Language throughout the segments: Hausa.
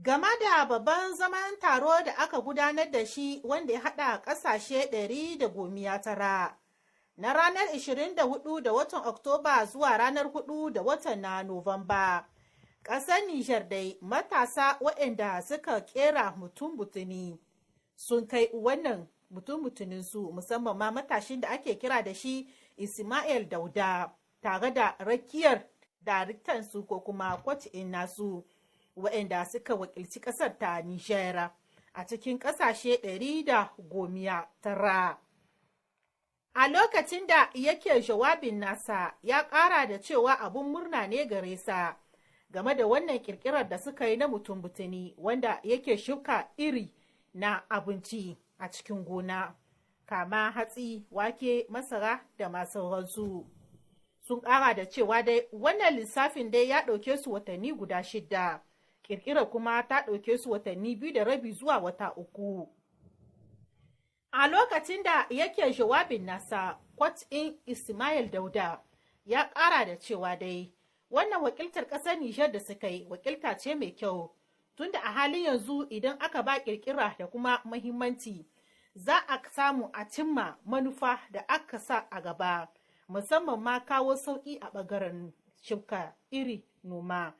Game da babban zaman taro da aka gudanar da shi wanda ya haɗa ƙasashe 119 na ranar 24 da watan Oktoba zuwa ranar 4 da watan na Nuwamba. Ƙasar Nijar dai matasa waɗanda suka ƙera mutum-mutuni sun kai wannan mutum-mutuninsu, musamman ma matashin da ake kira da shi Ismail Dauda, tare da rakiyar daraktansu ko kuma kwacin nasu, waɗanda suka wakilci ƙasar ta Nijar a cikin ƙasashe 119. A lokacin da yake jawabin nasa ya ƙara da cewa abun murna ne gare sa game da wannan ƙirƙirar da suka yi na mutum-mutuni wanda yake shuka iri na abinci a cikin gona, kama hatsi, wake, masara da masu sauransu. Sun ƙara da cewa dai wannan lissafin dai ya ɗauke su watanni guda 6. Ƙirƙirar kuma ta ɗauke su watanni 2 da rabi zuwa wata 3. A lokacin da yake jawabin nasa, kwacin Ismail Dauda ya ƙara da cewa dai wannan wakiltar ƙasar Nijar da suka yi wakilta ce mai kyau, tunda a halin yanzu idan aka ba ƙirƙira da kuma muhimmanci za a samu a cimma manufa da aka sa a gaba, musamman ma kawo sauƙi a ɓangaren shuka iri noma.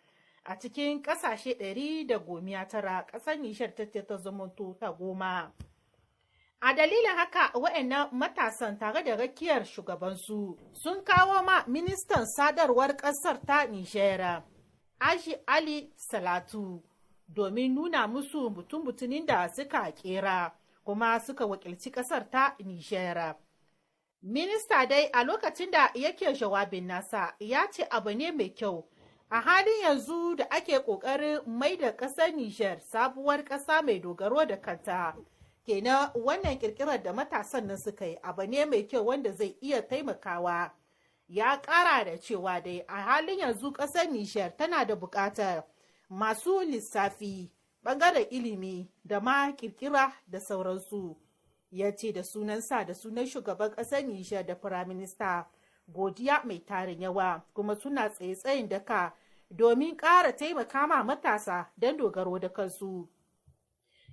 A cikin ƙasashe 119 ƙasar Nijar ta zamanto ta 10. A dalilin haka waɗannan matasan tare da rakiyar shugabansu sun kawo ma ministan sadarwar ƙasar ta Nijar, Aji Ali Salatu, domin nuna musu mutum-mutunin da suka kera kuma suka wakilci ƙasar ta Nijar. Minista dai a lokacin da yake jawabin nasa ya ce abu ne mai kyau a halin yanzu da ake ƙoƙarin mai da ƙasar Nijar sabuwar ƙasa mai dogaro da kanta. Kenan wannan ƙirƙirar da matasan nan suka yi abu ne mai kyau wanda zai iya taimakawa. Ya ƙara da cewa dai a halin yanzu ƙasar Nijar tana da buƙatar masu lissafi, ɓangaren ilimi da ma ƙirƙira da sauransu. Ya ce da sunansa da sunan shugaban ƙasar Nijar da firaminista godiya mai tarin yawa, kuma suna tsaye-tsayin daka domin ƙara taimaka ma matasa don dogaro da kansu.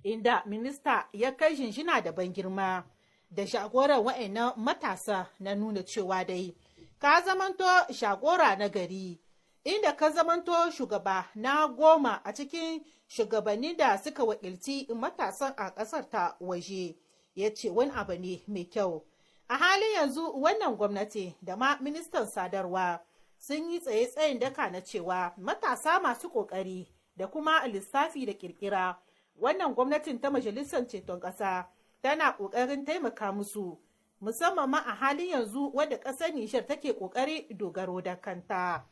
Inda minista ya kai shinshina da ban girma da shagoran wa'annan matasa na nuna cewa dai ka zamanto shagora na gari, inda ka zamanto shugaba na 10 a cikin shugabanni da suka wakilci matasan a ƙasar ta waje. Ya ce wani abu ne mai kyau. A halin yanzu wannan gwamnati da ma ministan sadarwa sun yi tsaye-tsayin daka na cewa matasa masu ƙoƙari da kuma lissafi da ƙirƙira, wannan gwamnatin ta Majalisar Ceton Ƙasa tana ƙoƙarin taimaka musu, musamman ma a halin yanzu wadda ƙasar Nijar take ƙoƙari dogaro da kanta.